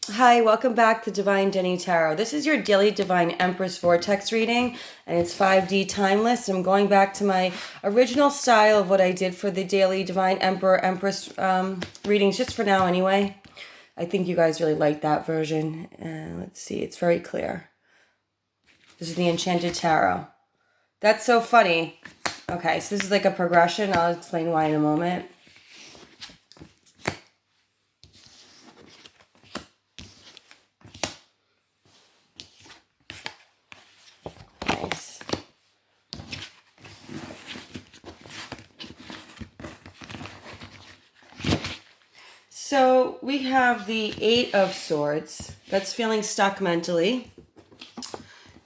Hi, welcome back to Divine Jenny Tarot. This is your daily Divine Empress Vortex reading, and it's 5D timeless. I'm going back to my original style of what I did for the daily Divine Emperor Empress readings, just for now anyway. I think you guys really like that version. Let's see, it's very clear. This is the Enchanted Tarot. That's so funny. Okay, so this is like a progression. I'll explain why in a moment. Nice. So we have the Eight of Swords. That's feeling stuck mentally.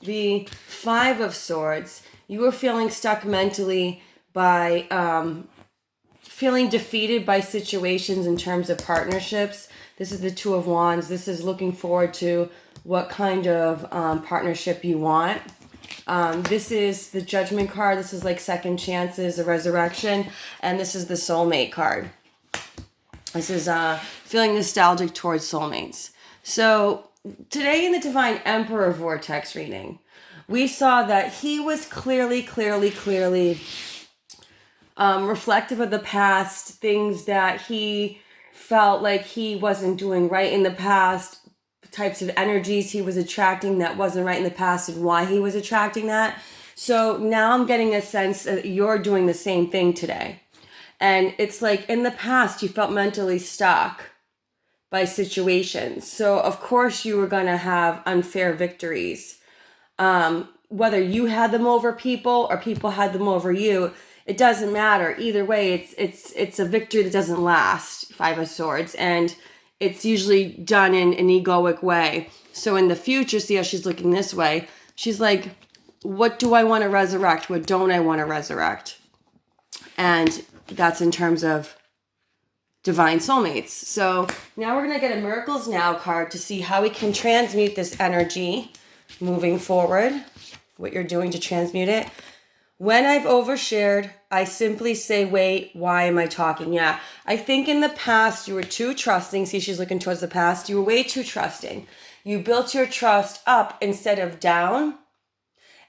The Five of Swords. You were feeling stuck mentally by feeling defeated by situations in terms of partnerships. This is the Two of Wands. This is looking forward to what kind of partnership you want. This is the Judgment card. This is like second chances, the Resurrection. And this is the Soulmate card. This is feeling nostalgic towards soulmates. So today in the Divine Emperor Vortex reading, we saw that he was clearly reflective of the past, things that he felt like he wasn't doing right in the past, types of energies he was attracting that wasn't right in the past, and why he was attracting that. So now I'm getting a sense that you're doing the same thing today. And it's like in the past, you felt mentally stuck by situations. So of course you were going to have unfair victories. Whether you had them over people or people had them over you, it doesn't matter. Either way, it's a victory that doesn't last, Five of Swords. And it's usually done in an egoic way. So in the future, see how she's looking this way. She's like, what do I want to resurrect? What don't I want to resurrect? And that's in terms of divine soulmates. So now we're going to get a Miracles Now card to see how we can transmute this energy moving forward, what you're doing to transmute it. When I've overshared, I simply say, wait, why am I talking? Yeah, I think in the past you were too trusting. See, she's looking towards the past. You were way too trusting. You built your trust up instead of down.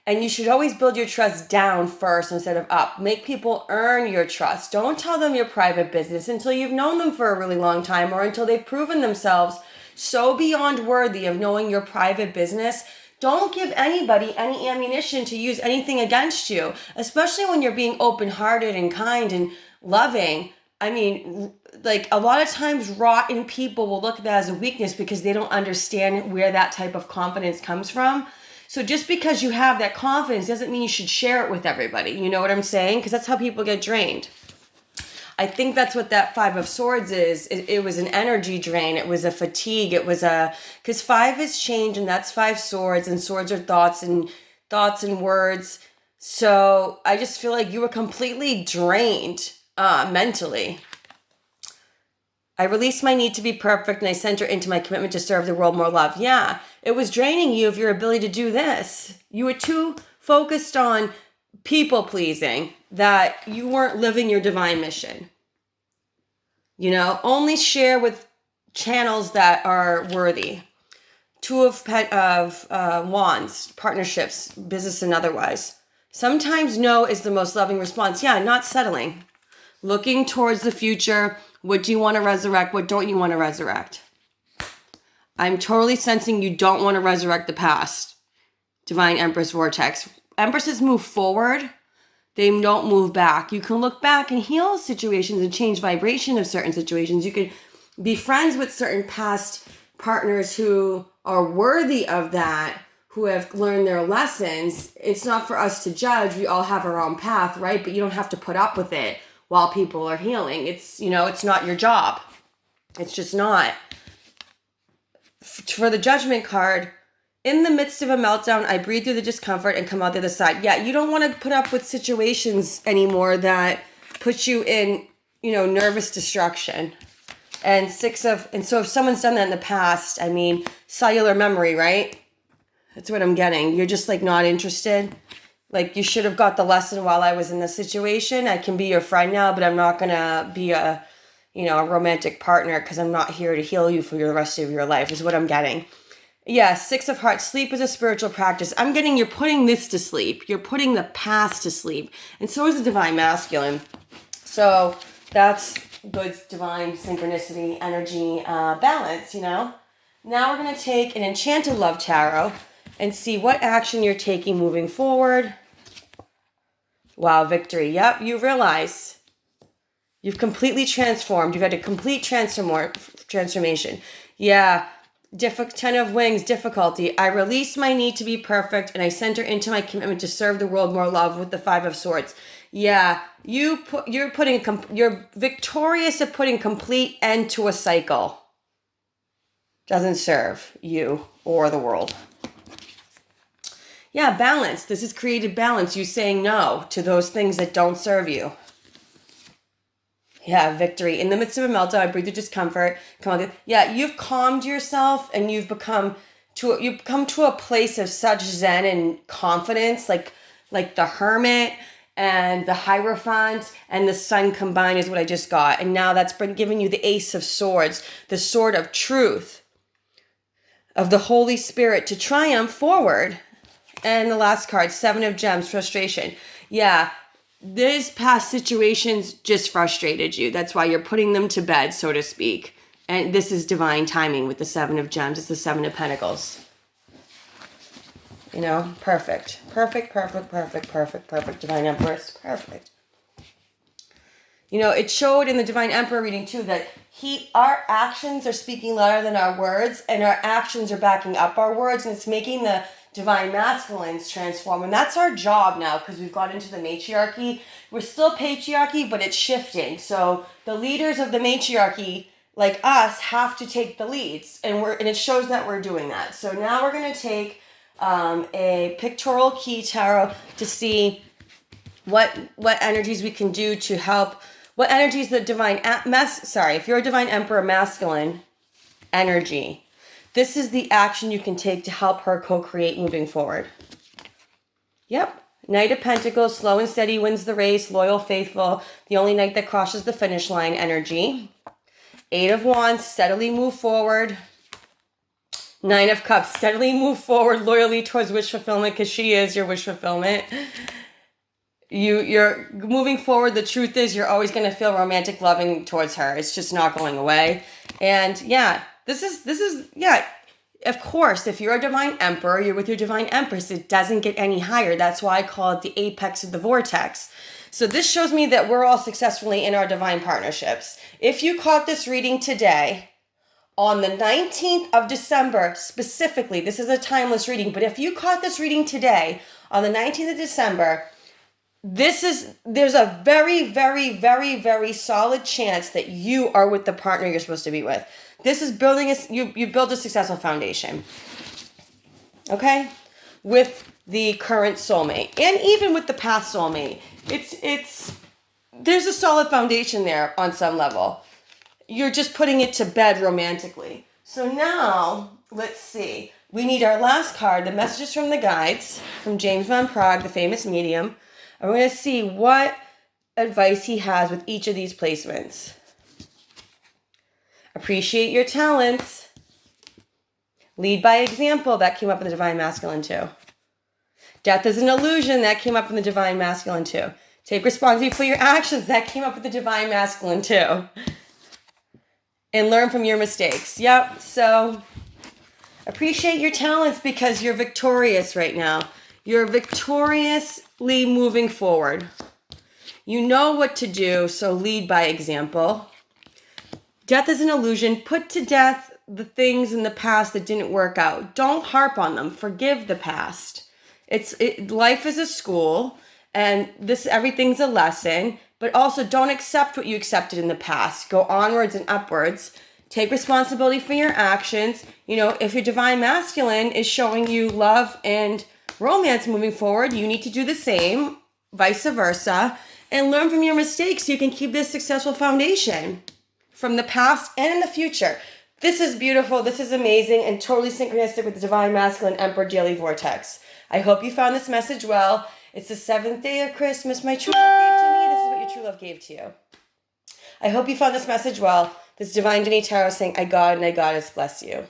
And you should always build your trust down first instead of up. Make people earn your trust. Don't tell them your private business until you've known them for a really long time or until they've proven themselves so beyond worthy of knowing your private business. Don't give anybody any ammunition to use anything against you, especially when you're being open-hearted and kind and loving. I mean, like a lot of times rotten people will look at that as a weakness because they don't understand where that type of confidence comes from. So just because you have that confidence doesn't mean you should share it with everybody. You know what I'm saying? Because that's how people get drained. I think that's what that Five of Swords is. It was an energy drain. It was a fatigue. It was because five is change, and that's five swords, and swords are thoughts and words. So I just feel like you were completely drained mentally. I released my need to be perfect and I center into my commitment to serve the world more love. Yeah, it was draining you of your ability to do this. You were too focused on people pleasing that you weren't living your divine mission. You know, only share with channels that are worthy. Two of Wands, partnerships, business and otherwise. Sometimes no is the most loving response. Yeah, not settling. Looking towards the future. What do you want to resurrect? What don't you want to resurrect? I'm totally sensing you don't want to resurrect the past. Divine Empress Vortex. Empresses move forward. They don't move back. You can look back and heal situations and change vibration of certain situations. You could be friends with certain past partners who are worthy of that, who have learned their lessons. It's not for us to judge. We all have our own path, right? But you don't have to put up with it while people are healing. It's, you know, it's not your job. It's just not. For the Judgment card, in the midst of a meltdown, I breathe through the discomfort and come out the other side. Yeah, you don't want to put up with situations anymore that put you in, you know, nervous destruction. And so if someone's done that in the past, I mean, cellular memory, right? That's what I'm getting. You're just like not interested. Like, you should have got the lesson while I was in the situation. I can be your friend now, but I'm not going to be a, a romantic partner, because I'm not here to heal you for the rest of your life, is what I'm getting. Yeah, Six of Hearts. Sleep is a spiritual practice. I'm getting you're putting this to sleep. You're putting the past to sleep. And so is the Divine Masculine. So that's good divine synchronicity, energy, balance, Now we're going to take an Enchanted Love Tarot and see what action you're taking moving forward. Wow, victory. Yep, you realize you've completely transformed. You've had a complete transformation. Yeah. Ten of Wings, difficulty. I release my need to be perfect and I center into my commitment to serve the world more love with the Five of Swords. Yeah, you're victorious at putting complete end to a cycle. Doesn't serve you or the world. Yeah, balance. This has created balance. You saying no to those things that don't serve you. Yeah, victory. In the midst of a meltdown, I breathe through discomfort. Yeah, you've calmed yourself and you've come to a place of such zen and confidence, like the Hermit and the Hierophant and the Sun combined is what I just got. And now that's giving you the Ace of Swords, the sword of truth, of the Holy Spirit to triumph forward. And the last card, Seven of Gems, frustration. Yeah. These past situations just frustrated you. That's why you're putting them to bed, so to speak. And this is divine timing with the Seven of Gems. It's the Seven of Pentacles. Perfect. Perfect. Divine Empress. Perfect. It showed in the Divine Emperor reading too that our actions are speaking louder than our words, and our actions are backing up our words, and it's making the Divine Masculines transform. And that's our job now, because we've got into the matriarchy. We're still patriarchy, but it's shifting. So the leaders of the matriarchy, like us, have to take the leads, and it shows that we're doing that. So now we're going to take a pictorial key tarot to see what energies we can do to help. What energies the divine if you're a Divine Emperor masculine energy, this is the action you can take to help her co-create moving forward. Yep. Knight of Pentacles, slow and steady wins the race, loyal, faithful, the only knight that crosses the finish line energy. Eight of Wands, steadily move forward. Nine of Cups, steadily move forward, loyally towards wish fulfillment, because she is your wish fulfillment. You're moving forward. The truth is you're always going to feel romantic loving towards her. It's just not going away. And yeah, this is of course, if you're a Divine Emperor, you're with your Divine Empress. It doesn't get any higher. That's why I call it the apex of the vortex. So this shows me that we're all successfully in our divine partnerships. If you caught this reading today, on the 19th of December, specifically, this is a timeless reading, but if you caught this reading today, on the 19th of December, there's a very, very, very, very solid chance that you are with the partner you're supposed to be with. This is you build a successful foundation. Okay? With the current soulmate. And even with the past soulmate. There's a solid foundation there on some level. You're just putting it to bed romantically. So now, let's see. We need our last card, the messages from the guides, from James Van Praagh, the famous medium. And we're going to see what advice he has with each of these placements. Appreciate your talents. Lead by example. That came up in the Divine Masculine too. Death is an illusion. That came up in the Divine Masculine too. Take responsibility for your actions. That came up with the Divine Masculine too. And learn from your mistakes. Yep. So appreciate your talents because you're victorious right now. You're victoriously moving forward. You know what to do, so lead by example. Death is an illusion. Put to death the things in the past that didn't work out. Don't harp on them. Forgive the past. Life is a school, and everything's a lesson. But also, don't accept what you accepted in the past. Go onwards and upwards. Take responsibility for your actions. If your Divine Masculine is showing you love and romance moving forward, you need to do the same, vice versa, and learn from your mistakes so you can keep this successful foundation from the past and in the future. This is beautiful. This is amazing and totally synchronistic with the Divine Masculine Emperor Daily Vortex. I hope you found this message well. It's the 7th day of Christmas. My true love gave to me. This is what your true love gave to you. I hope you found this message well. This Divine Denny Tarot saying, I God and I Goddess bless you.